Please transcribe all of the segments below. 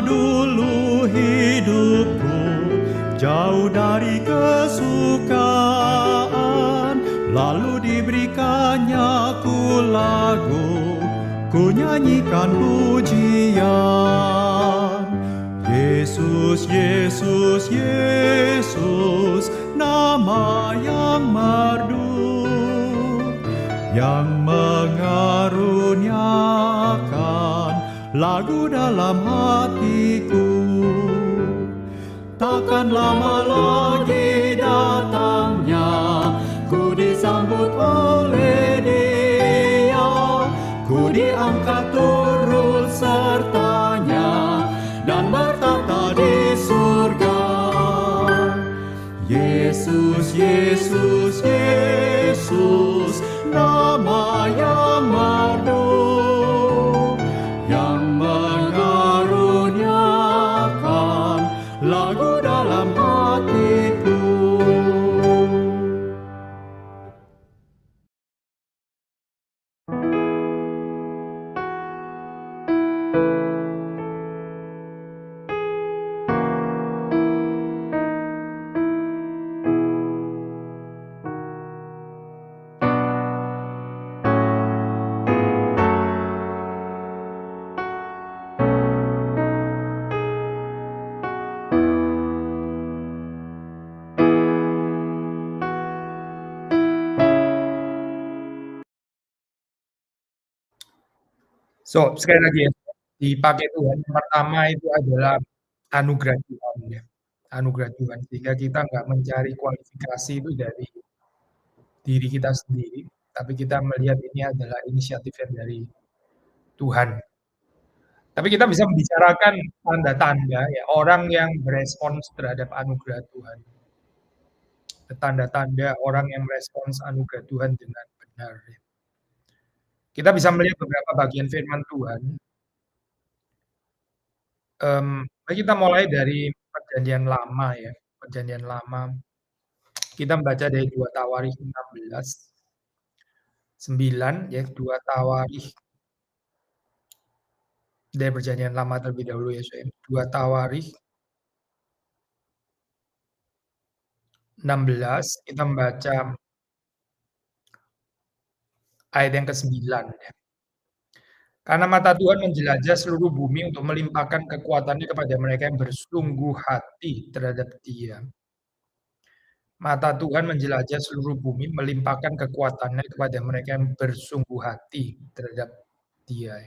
dulu hidupku jauh dari kesukaan, lalu diberikannya ku lagu, ku nyanyikan pujian. Yesus, Yesus, Yesus, nama yang merdu, yang mengaruniakan lagu dalam hatiku. Takkan lama lagi datangnya, ku disambut oleh Dia, ku diangkat turut sertanya dan bertata di surga. Yesus, Yesus, Yesus, nama yang merdu, yang mengaruniakan lagu dalam hatiku. So, sekali lagi ya, dipakai Tuhan yang pertama itu adalah anugerah Tuhan ya, anugerah Tuhan. Sehingga kita nggak mencari kualifikasi itu dari diri kita sendiri, tapi kita melihat ini adalah inisiatif yang dari Tuhan. Tapi kita bisa membicarakan tanda-tanda ya, orang yang berespons terhadap anugerah Tuhan. Tanda-tanda orang yang merespons anugerah Tuhan dengan benar ya. Kita bisa melihat beberapa bagian firman Tuhan. Mari kita mulai dari Perjanjian Lama ya, Perjanjian Lama. Kita membaca dari 2 Tawarikh 16:9 ya, 2 Tawarikh dari Perjanjian Lama terlebih dahulu ya, 2 Tawarikh 16 kita membaca ayat yang ke-9 ya. Karena mata Tuhan menjelajah seluruh bumi untuk melimpahkan kekuatannya kepada mereka yang bersungguh hati terhadap Dia. Mata Tuhan menjelajah seluruh bumi, melimpahkan kekuatannya kepada mereka yang bersungguh hati terhadap Dia.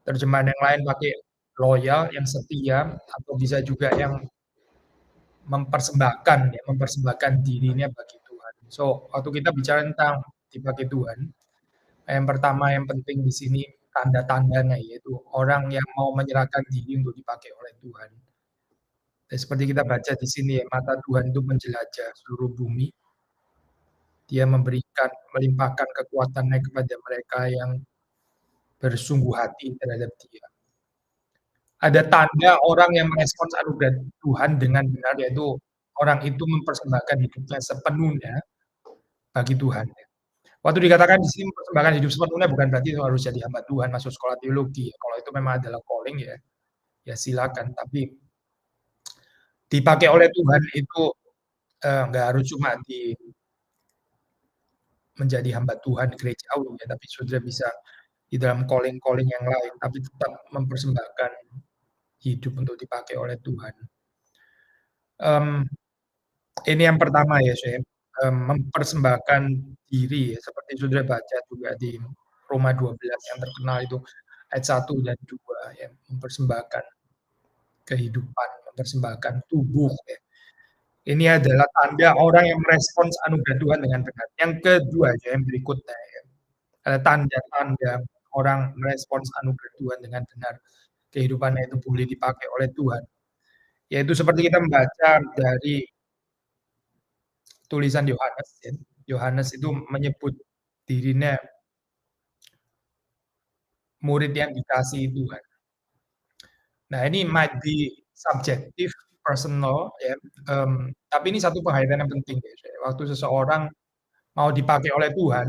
Terjemahan yang lain pakai loyal, yang setia, atau bisa juga yang mempersembahkan dirinya bagi Tuhan. So, waktu kita bicara tentang dipakai Tuhan, yang pertama yang penting di sini tanda-tandanya yaitu orang yang mau menyerahkan diri untuk dipakai oleh Tuhan. Dan seperti kita baca di sini ya, mata Tuhan itu menjelajah seluruh bumi. Dia melimpahkan kekuatannya kepada mereka yang bersungguh hati terhadap Dia. Ada tanda orang yang merespons anugerah Tuhan dengan benar, yaitu orang itu mempersembahkan hidupnya sepenuhnya bagi Tuhan. Waktu dikatakan di sini mempersembahkan hidup sepenuhnya bukan berarti harus jadi hamba Tuhan, masuk sekolah teologi. Kalau itu memang adalah calling ya silakan. Tapi dipakai oleh Tuhan itu nggak harus cuma menjadi hamba Tuhan gereja ya, tapi sudah bisa di dalam calling yang lain, tapi tetap mempersembahkan hidup untuk dipakai oleh Tuhan. Ini yang pertama ya, saya mempersembahkan diri ya, seperti sudah baca juga di Roma 12 yang terkenal itu ayat 1 dan 2 ya, mempersembahkan kehidupan, mempersembahkan tubuh ya. Ini adalah tanda orang yang merespons anugerah Tuhan dengan benar. Yang kedua ya, yang berikutnya ya, ada tanda-tanda orang merespons anugerah Tuhan dengan benar. Kehidupannya itu boleh dipakai oleh Tuhan. Yaitu seperti kita membaca dari tulisan Yohanes ya. Yohanes itu menyebut dirinya murid yang dikasihi Tuhan. Nah, ini might be subjektif, personal ya, tapi ini satu penghayatan yang penting ya. Waktu seseorang mau dipakai oleh Tuhan,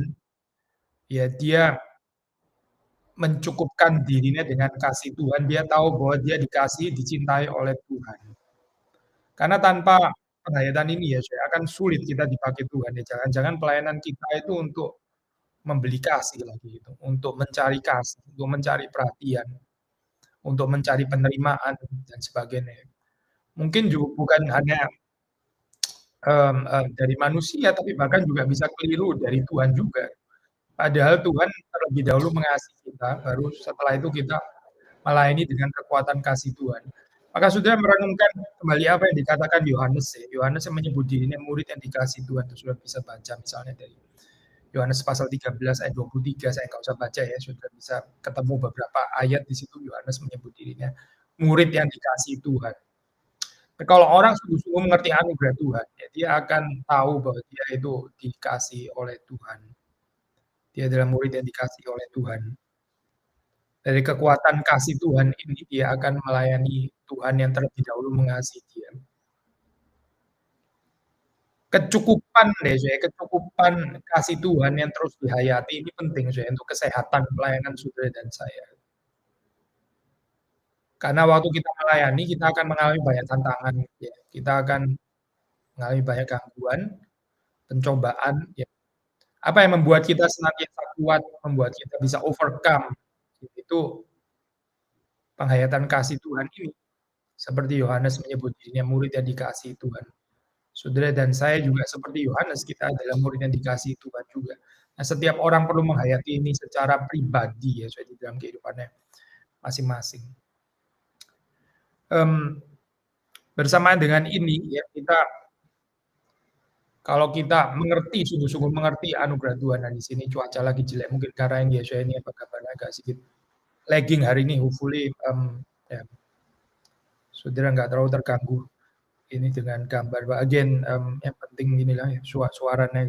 ya dia mencukupkan dirinya dengan kasih Tuhan, dia tahu bahwa dia dikasihi, dicintai oleh Tuhan. Karena tanpa penghayatan ini ya, akan sulit kita dipakai Tuhan ya. Jangan-jangan pelayanan kita itu untuk membeli kasih lagi gitu, untuk mencari kasih, untuk mencari perhatian, untuk mencari penerimaan dan sebagainya. Mungkin juga bukan hanya dari manusia, tapi bahkan juga bisa keliru dari Tuhan juga. Padahal Tuhan terlebih dahulu mengasihi kita, baru setelah itu kita melayani dengan kekuatan kasih Tuhan. Maka sudah merenungkan kembali apa yang dikatakan Yohanes ya. Yohanes yang menyebut dirinya murid yang dikasihi Tuhan. Itu sudah bisa baca misalnya dari Yohanes pasal 13 ayat 23, saya nggak usah baca ya, sudah bisa ketemu beberapa ayat di situ Yohanes menyebut dirinya murid yang dikasihi Tuhan. Kalau orang sungguh-sungguh mengerti anugerah Tuhan, ya dia akan tahu bahwa dia itu dikasihi oleh Tuhan. Dia adalah murid yang dikasihi oleh Tuhan. Dari kekuatan kasih Tuhan ini, dia akan melayani Tuhan yang terlebih dahulu mengasihi dia. Kecukupan deh, kecukupan kasih Tuhan yang terus dihayati ini penting untuk kesehatan pelayanan saudara dan saya. Karena waktu kita melayani, kita akan mengalami banyak tantangan, ya. Kita akan mengalami banyak gangguan, pencobaan, ya. Apa yang membuat kita senantiasa kuat, membuat kita bisa overcome, itu penghayatan kasih Tuhan ini. Seperti Yohanes menyebut dirinya murid yang dikasihi Tuhan. Saudara dan saya juga seperti Yohanes, kita adalah murid yang dikasihi Tuhan juga. Nah, setiap orang perlu menghayati ini secara pribadi ya, di dalam kehidupannya masing-masing. Bersamaan dengan ini ya, kalau kita mengerti, sungguh-sungguh mengerti anugerah Tuhan. Nah, di sini cuaca lagi jelek, mungkin karena yang Yesaya ini apa kabarnya agak sedikit lagging hari ini, hopefully ya, saudara nggak terlalu terganggu ini dengan gambar bagian yang penting inilah ya, suaranya.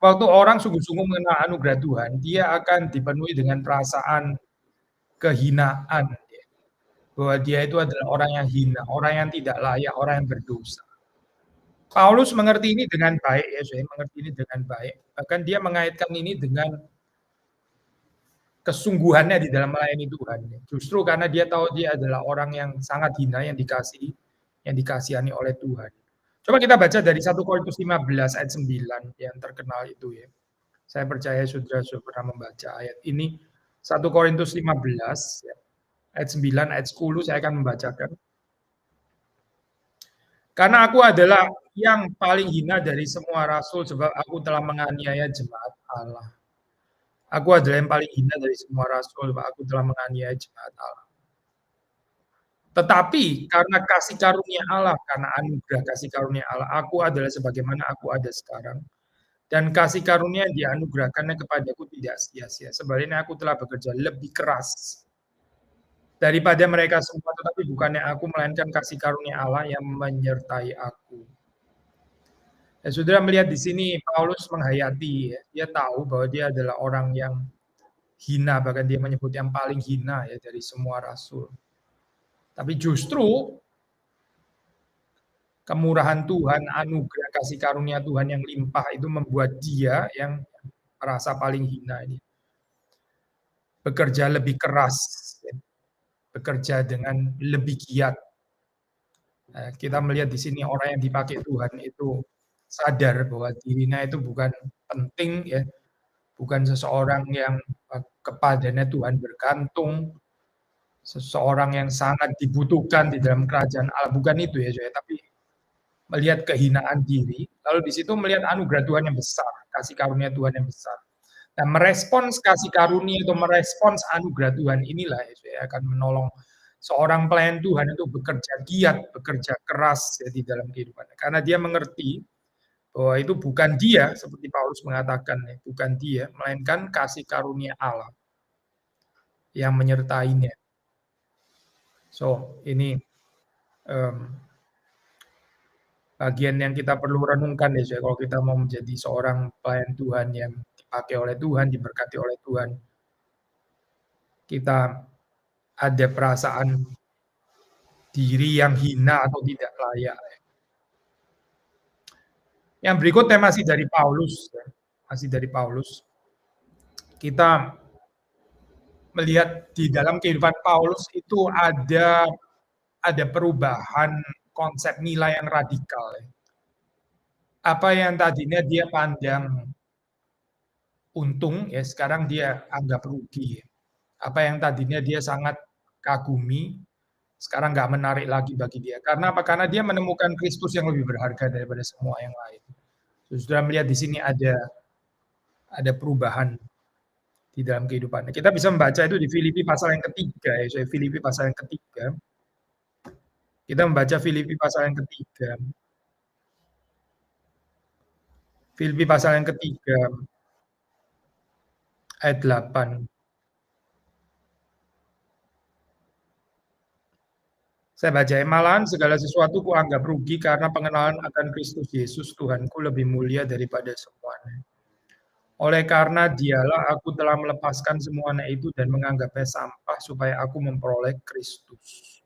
Waktu orang sungguh-sungguh mengenal anugerah Tuhan, dia akan dipenuhi dengan perasaan kehinaan, ya. Bahwa dia itu adalah orang yang hina, orang yang tidak layak, orang yang berdosa. Paulus mengerti ini dengan baik ya, saya mengerti ini dengan baik. Bahkan dia mengaitkan ini dengan kesungguhannya di dalam melayani Tuhan. Justru karena dia tahu dia adalah orang yang sangat hina, yang dikasihani oleh Tuhan. Coba kita baca dari 1 Korintus 15 ayat 9 yang terkenal itu ya. Saya percaya saudara sudah pernah membaca ayat ini. 1 Korintus 15 ayat 9, ayat 10 saya akan membacakan. Karena aku adalah yang paling hina dari semua rasul sebab aku telah menganiaya jemaat Allah. Aku adalah yang paling hina dari semua rasul sebab aku telah menganiaya jemaat Allah. Tetapi karena kasih karunia Allah, karena anugerah kasih karunia Allah, aku adalah sebagaimana aku ada sekarang. Dan kasih karunia yang dianugerahkannya kepadaku tidak sia-sia. Sebaliknya aku telah bekerja lebih keras daripada mereka semua, tetapi bukannya aku, melainkan kasih karunia Allah yang menyertai aku. Ya, saudara melihat di sini Paulus menghayati, ya, dia tahu bahwa dia adalah orang yang hina, bahkan dia menyebut yang paling hina ya dari semua rasul. Tapi justru kemurahan Tuhan, anugerah kasih karunia Tuhan yang limpah itu membuat dia yang merasa paling hina ini bekerja lebih keras, ya, bekerja dengan lebih giat. Nah, kita melihat di sini orang yang dipakai Tuhan itu sadar bahwa dirinya itu bukan penting ya, bukan seseorang yang kepadanya Tuhan bergantung, seseorang yang sangat dibutuhkan di dalam kerajaan Allah, bukan itu ya, tapi melihat kehinaan diri, lalu di situ melihat anugerah Tuhan yang besar, kasih karunia Tuhan yang besar. Dan merespons kasih karunia atau merespons anugerah Tuhan inilah ya, akan menolong seorang pelayan Tuhan itu bekerja giat, bekerja keras ya, di dalam kehidupannya. Karena dia mengerti bahwa itu bukan dia, seperti Paulus mengatakan, ya, bukan dia, melainkan kasih karunia Allah yang menyertainya. So, ini bagian yang kita perlu renungkan ya, kalau kita mau menjadi seorang pelayan Tuhan yang dipakai oleh Tuhan, diberkati oleh Tuhan. Kita ada perasaan diri yang hina atau tidak layak. Yang berikutnya masih dari Paulus, masih dari Paulus. kita melihat di dalam kehidupan Paulus itu ada perubahan konsep nilai yang radikal ya. Apa yang tadinya dia pandang untung, ya sekarang dia anggap rugi ya. Apa yang tadinya dia sangat kagumi, sekarang nggak menarik lagi bagi dia. Karena apa? Karena dia menemukan Kristus yang lebih berharga daripada semua yang lain. Sudah melihat di sini ada perubahan di dalam kehidupannya. Kita bisa membaca itu di Filipi pasal yang ketiga ya, Filipi pasal yang ketiga. Kita membaca Filipi pasal yang ketiga. Filipi pasal yang ketiga ayat 8. Saya baca, malahan segala sesuatu kuanggap rugi karena pengenalan akan Kristus Yesus Tuhanku lebih mulia daripada semuanya. Oleh karena dialah aku telah melepaskan semuanya itu dan menganggapnya sampah supaya aku memperoleh Kristus.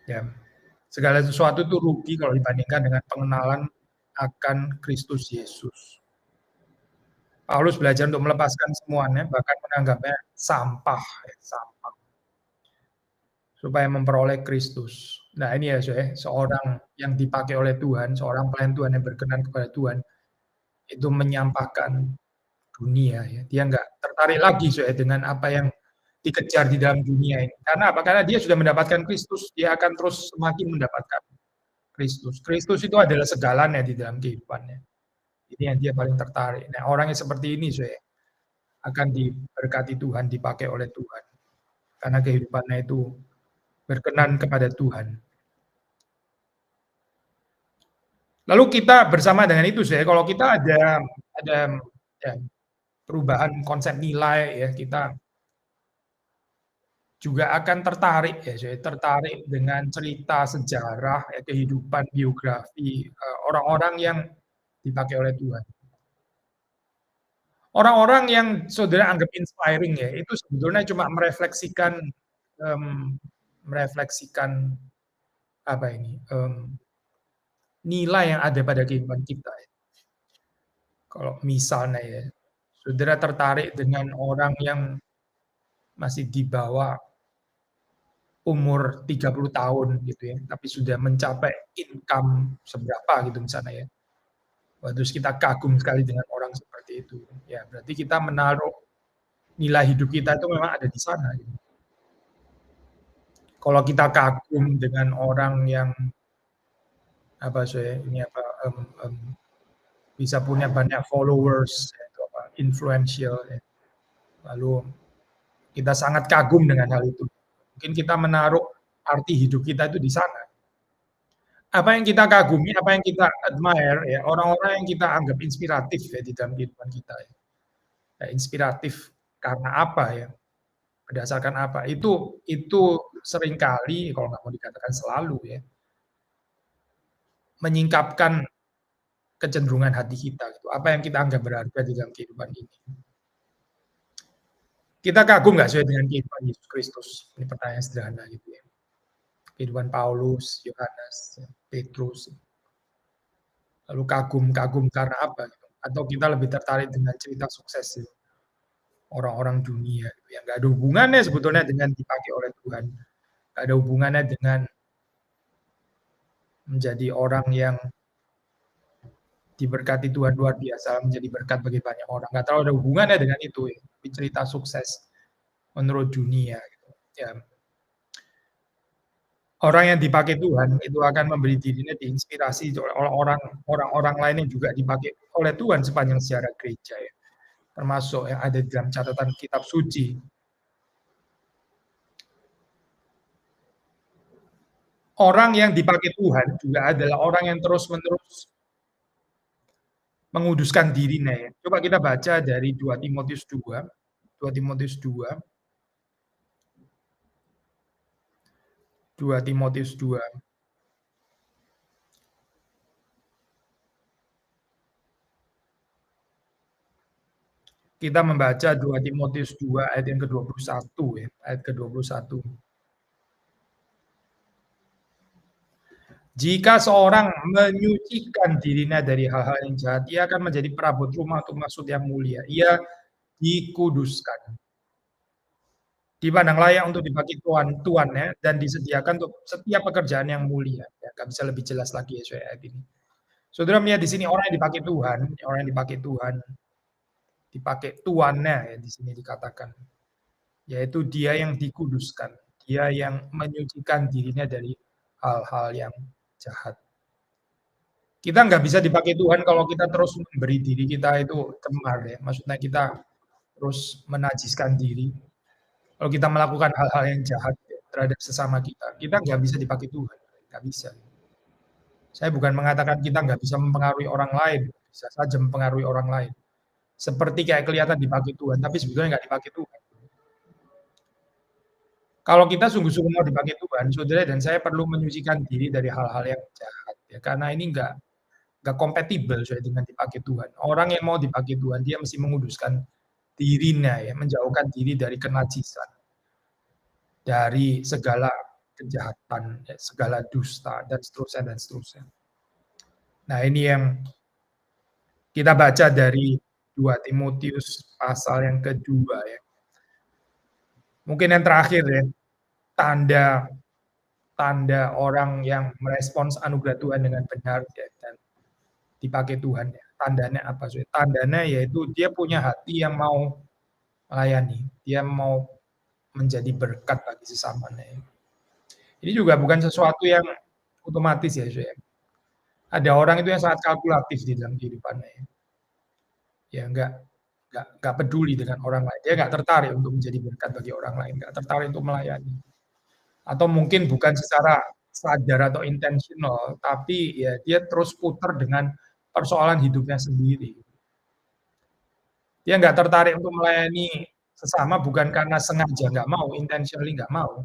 Ya, segala sesuatu itu rugi kalau dibandingkan dengan pengenalan akan Kristus Yesus. Paulus belajar untuk melepaskan semuanya, bahkan menganggapnya sampah, sampah, supaya memperoleh Kristus. Nah ini ya, seorang yang dipakai oleh Tuhan, seorang pelayan Tuhan yang berkenan kepada Tuhan, itu menyampahkan dunia ya. Dia nggak tertarik lagi dengan apa yang dikejar di dalam dunia ini. Karena apa? Karena dia sudah mendapatkan Kristus, dia akan terus semakin mendapatkan Kristus. Kristus itu adalah segalanya di dalam kehidupannya. Ini yang dia paling tertarik. Nah, orang yang seperti ini akan diberkati Tuhan, dipakai oleh Tuhan. Karena kehidupannya itu berkenan kepada Tuhan. Lalu kita bersama dengan itu kalau kita ada ya, perubahan konsep nilai ya, kita juga akan tertarik ya, tertarik dengan cerita sejarah ya, kehidupan biografi orang-orang yang dipakai oleh Tuhan. Orang-orang yang saudara anggap inspiring ya, itu sebetulnya cuma merefleksikan apa ini, nilai yang ada pada kehidupan kita ya. Kalau misalnya ya, saudara tertarik dengan orang yang masih di bawah umur 30 tahun gitu ya, tapi sudah mencapai income seberapa gitu misalnya ya. Wah, terus kita kagum sekali dengan orang seperti itu. Ya, berarti kita menaruh nilai hidup kita itu memang ada di sana gitu. Kalau kita kagum dengan orang yang apa bisa punya banyak followers, influential, ya. Lalu kita sangat kagum dengan hal itu. Mungkin kita menaruh arti hidup kita itu di sana. Apa yang kita kagumi, apa yang kita admire, ya orang-orang yang kita anggap inspiratif ya di dalam kehidupan kita. Ya, inspiratif karena apa ya? Berdasarkan apa? Itu seringkali, kalau nggak mau dikatakan selalu ya, menyingkapkan kecenderungan hati kita gitu. Apa yang kita anggap berharga di dalam kehidupan ini. Kita kagum nggak dengan kehidupan Yesus Kristus? Ini pertanyaan sederhana gitu ya. Kehidupan Paulus, Yohanes, Petrus. Lalu kagum karena apa? Gitu. Atau kita lebih tertarik dengan cerita sukses gitu. Orang-orang dunia gitu, yang nggak ada hubungannya sebetulnya dengan dipakai oleh Tuhan. Nggak ada hubungannya dengan menjadi orang yang diberkati Tuhan luar biasa, menjadi berkat bagi banyak orang. Nggak terlalu ada hubungannya dengan itu ya. Cerita sukses menurut dunia gitu. Ya. Orang yang dipakai Tuhan itu akan memberi dirinya diinspirasi oleh orang-orang lain yang juga dipakai oleh Tuhan sepanjang sejarah gereja ya. Termasuk yang ada di dalam catatan kitab suci. Orang yang dipakai Tuhan juga adalah orang yang terus-menerus menguduskan dirinya ya. Coba kita baca dari 2 Timotius 2. 2 Timotius 2. 2 Timotius 2. Kita membaca 2 Timotius 2 ayat yang ke-21 ya, ayat ke-21. Jika seorang menyucikan dirinya dari hal-hal yang jahat, ia akan menjadi perabot rumah untuk maksud yang mulia. Ia dikuduskan, dipandang layak untuk dipakai tuannya dan disediakan untuk setiap pekerjaan yang mulia. Ya, nggak bisa lebih jelas lagi ya saya ayat ini. Saudara melihat di sini orang yang dipakai Tuhan, orang yang dipakai Tuhan, dipakai tuannya ya di sini dikatakan, yaitu dia yang dikuduskan, dia yang menyucikan dirinya dari hal-hal yang jahat. Kita nggak bisa dipakai Tuhan kalau kita terus memberi diri kita itu cemar ya, maksudnya kita terus menajiskan diri. Kalau kita melakukan hal-hal yang jahat ya, terhadap sesama kita, kita nggak bisa dipakai Tuhan, nggak bisa. Saya bukan mengatakan kita nggak bisa mempengaruhi orang lain, bisa saja mempengaruhi orang lain. Seperti kayak kelihatan dipakai Tuhan, tapi sebetulnya nggak dipakai Tuhan. Kalau kita sungguh-sungguh mau dipakai Tuhan, saudara dan saya perlu menyucikan diri dari hal-hal yang jahat ya, karena ini nggak kompatibel saya dengan dipakai Tuhan. Orang yang mau dipakai Tuhan, dia mesti menguduskan dirinya ya, menjauhkan diri dari kenajisan, dari segala kejahatan, ya, segala dusta dan seterusnya dan seterusnya. Nah, ini yang kita baca dari 2 Timotius pasal yang kedua ya. Mungkin yang terakhir ya, tanda tanda orang yang merespons anugerah Tuhan dengan benar ya, dan dipakai Tuhan ya. Tandanya apa sih? Tandanya yaitu dia punya hati yang mau melayani, dia mau menjadi berkat bagi sesamanya. Ya. Ini juga bukan sesuatu yang otomatis ya, saya. Ada orang itu yang sangat kalkulatif di dalam kehidupannya. Ya, ya nggak peduli dengan orang lain. Dia nggak tertarik untuk menjadi berkat bagi orang lain, nggak tertarik untuk melayani. Atau mungkin bukan secara sadar atau intentional, tapi ya dia terus putar dengan persoalan hidupnya sendiri. Dia nggak tertarik untuk melayani sesama bukan karena sengaja nggak mau, intentionally nggak mau,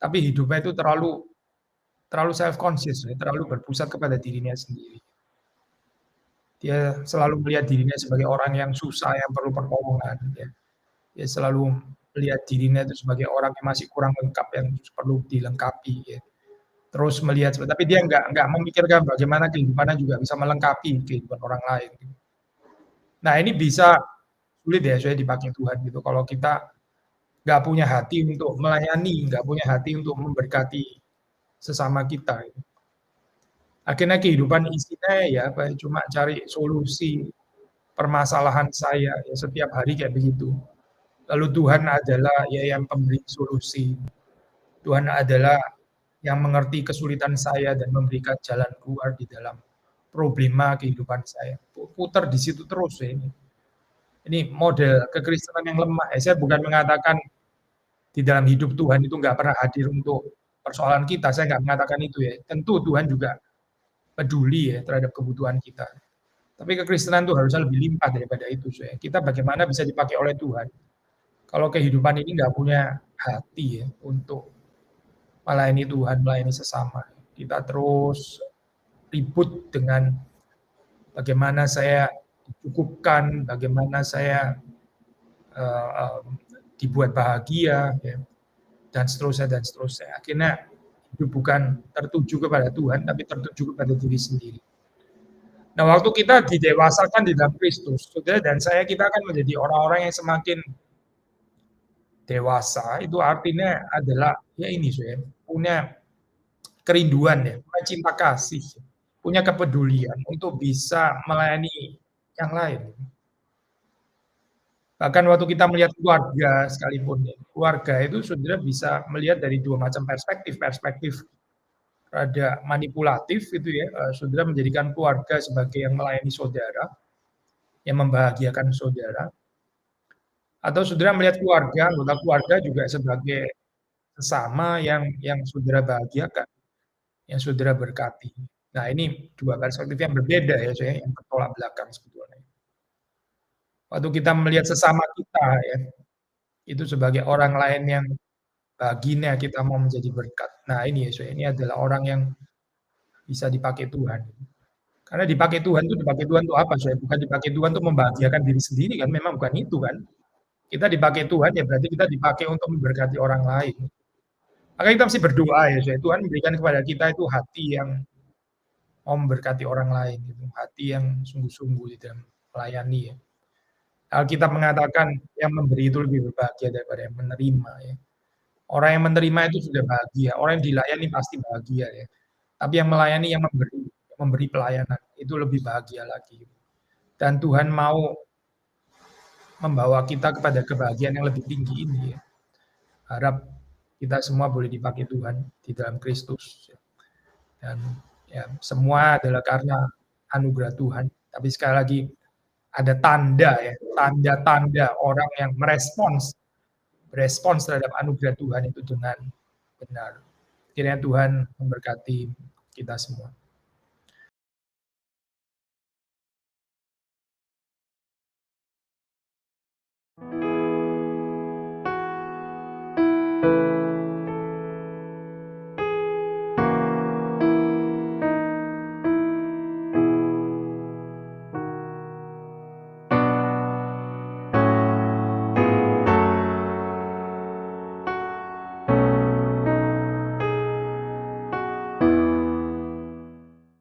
tapi hidupnya itu terlalu terlalu self conscious, terlalu berpusat kepada dirinya sendiri. Dia selalu melihat dirinya sebagai orang yang susah, yang perlu pertolongan. Ya. Dia selalu melihat dirinya itu sebagai orang yang masih kurang lengkap, yang perlu dilengkapi. Ya. Terus melihat, tapi dia nggak memikirkan bagaimana kehidupannya juga bisa melengkapi kehidupan orang lain. Nah ini bisa sulit ya saya dipakai Tuhan gitu. Kalau kita nggak punya hati untuk melayani, nggak punya hati untuk memberkati sesama kita. Gitu. Akhirnya kehidupan isinya ya cuma cari solusi permasalahan saya ya setiap hari kayak begitu. Lalu Tuhan adalah ya yang pemberi solusi. Tuhan adalah yang mengerti kesulitan saya dan memberikan jalan keluar di dalam problema kehidupan saya. Putar di situ terus ya ini. Ini model kekristenan yang lemah. Ya, saya bukan mengatakan di dalam hidup Tuhan itu nggak pernah hadir untuk persoalan kita. Saya nggak mengatakan itu ya. Tentu Tuhan juga peduli ya terhadap kebutuhan kita. Tapi kekristenan itu harusnya lebih limpah daripada itu. Ya. Kita bagaimana bisa dipakai oleh Tuhan. Kalau kehidupan ini nggak punya hati ya untuk melayani Tuhan, melayani sesama. Kita terus ribut dengan bagaimana saya dicukupkan, bagaimana saya dibuat bahagia, ya, dan seterusnya dan seterusnya. Akhirnya hidup bukan tertuju kepada Tuhan, tapi tertuju kepada diri sendiri. Nah, waktu kita didewasakan di dalam Kristus, saudara dan saya, kita akan menjadi orang-orang yang semakin dewasa. Itu artinya adalah ya ini, saya punya kerinduan ya, punya cinta kasih, punya kepedulian untuk bisa melayani yang lain. Bahkan waktu kita melihat keluarga sekalipun, ya, keluarga itu saudara bisa melihat dari dua macam perspektif. Perspektif rada manipulatif itu ya, saudara menjadikan keluarga sebagai yang melayani saudara, yang membahagiakan saudara. Atau saudara melihat keluarga, anggota keluarga juga sebagai sesama yang saudara bahagiakan, yang saudara berkati. Nah ini dua perspektif yang berbeda ya, saya yang bertolak belakang sebetulnya. Waktu kita melihat sesama kita ya, itu sebagai orang lain yang baginya kita mau menjadi berkat. Nah ini ya, saya ini adalah orang yang bisa dipakai Tuhan. Karena dipakai Tuhan itu dipakai Tuhan untuk apa? Saya bukan dipakai Tuhan untuk membahagiakan diri sendiri kan, memang bukan itu kan. Kita dipakai Tuhan ya berarti kita dipakai untuk memberkati orang lain. Maka kita mesti berdoa ya, saya Tuhan memberikan kepada kita itu hati yang mau memberkati orang lain gitu, hati yang sungguh-sungguh di dalam melayani ya. Alkitab mengatakan yang memberi itu lebih berbahagia daripada yang menerima ya. Orang yang menerima itu sudah bahagia, orang yang dilayani pasti bahagia ya. Tapi yang melayani, yang memberi pelayanan itu lebih bahagia lagi. Dan Tuhan mau membawa kita kepada kebahagiaan yang lebih tinggi ini ya. Harap kita semua boleh dipakai Tuhan di dalam Kristus ya. Dan ya semua adalah karena anugerah Tuhan. Tapi sekali lagi ada tanda ya, tanda-tanda orang yang merespons terhadap anugerah Tuhan itu dengan benar. Kiranya Tuhan memberkati kita semua.